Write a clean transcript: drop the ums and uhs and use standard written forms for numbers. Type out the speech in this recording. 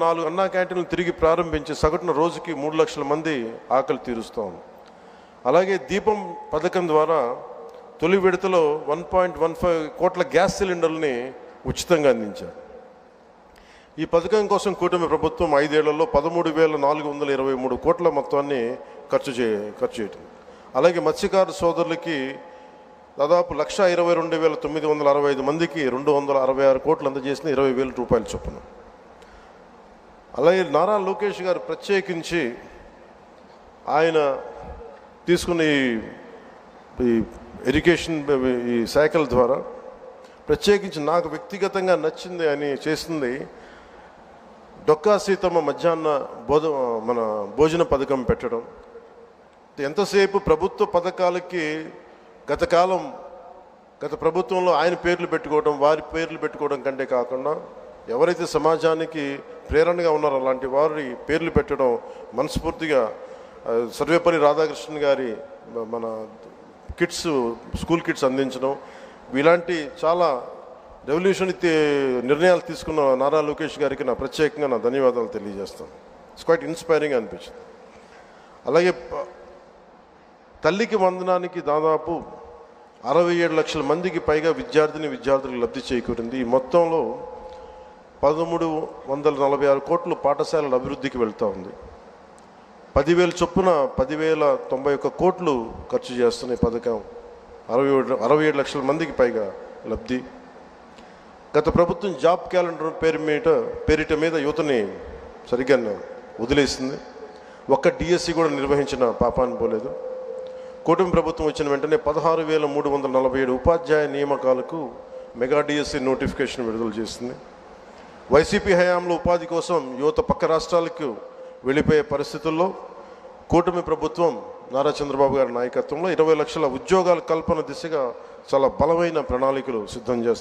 4 అన్నా క్యాంటీన్లు తిరిగి ప్రారంభించి సగటున రోజుకి 3 లక్షల మంది ఆకలి తీరుస్తాం. అలాగే దీపం పథకం ద్వారా తొలి విడతలో 1.15 కోట్ల గ్యాస్ సిలిండర్లని ఉచితంగా అందించారు. ఈ పథకం కోసం కూటమి ప్రభుత్వం 5 ఏళ్లలో 13,423 కోట్ల మొత్తాన్ని ఖర్చు చేయటం. అలాగే మత్స్యకారు సోదరులకి దాదాపు 1,22,965 మందికి 266 కోట్లు అందజేసిన 20,000 రూపాయల చొప్పున. అలాగే నారా లోకేష్ గారు ప్రత్యేకించి ఆయన తీసుకున్న ఈ ఎడ్యుకేషన్ ఈ శాఖల ద్వారా ప్రత్యేకించి నాకు వ్యక్తిగతంగా నచ్చింది అని చేసింది డొక్కా సీతమ్మ మధ్యాహ్న భోజన పథకం పెట్టడం. ఎంతసేపు ప్రభుత్వ పథకాలకి గత ప్రభుత్వంలో ఆయన పేర్లు పెట్టుకోవడం, వారి పేర్లు పెట్టుకోవడం కంటే కాకుండా ఎవరైతే సమాజానికి ప్రేరణగా ఉన్నారో అలాంటి వారి పేర్లు పెట్టడం మనస్ఫూర్తిగా సర్వేపల్లి రాధాకృష్ణన్ గారి మన స్కూల్ కిట్స్ అందించడం, ఇలాంటి చాలా రెవల్యూషన్ నిర్ణయాలు తీసుకున్న నారా లోకేష్ గారికి నా ప్రత్యేకంగా నా ధన్యవాదాలు తెలియజేస్తాను. ఇట్స్ క్వైట్ ఇన్స్పైరింగ్ అనిపించింది. అలాగే తల్లికి వందనానికి దాదాపు 67 లక్షల మందికి పైగా విద్యార్థులకు లబ్ధి చేకూరింది. ఈ మొత్తంలో 1,346 కోట్లు పాఠశాలల అభివృద్ధికి వెళ్తూ ఉంది. 10,000 చొప్పున 10,091 కోట్లు ఖర్చు చేస్తున్న ఈ పథకం 67 లక్షల మందికి పైగా లబ్ధి. గత ప్రభుత్వం జాబ్ క్యాలెండర్ పేరిట మీద యువతని సరిగ్గా వదిలేసింది. ఒక్క డిఎస్సి కూడా నిర్వహించిన పాపాన్ని పోలేదు. కూటమి ప్రభుత్వం వచ్చిన వెంటనే 16,347 ఉపాధ్యాయ నియామకాలకు మెగా డిఎస్సి నోటిఫికేషన్ విడుదల చేసింది. వైసీపీ హయాంలో ఉపాధి కోసం యువత పక్క రాష్ట్రాలకు వెళ్ళిపోయే పరిస్థితుల్లో కూటమి ప్రభుత్వం నారా చంద్రబాబు గారి నాయకత్వంలో 20 లక్షల ఉద్యోగాల కల్పన దిశగా చాలా బలమైన ప్రణాళికలు సిద్ధం చేస్తుంది.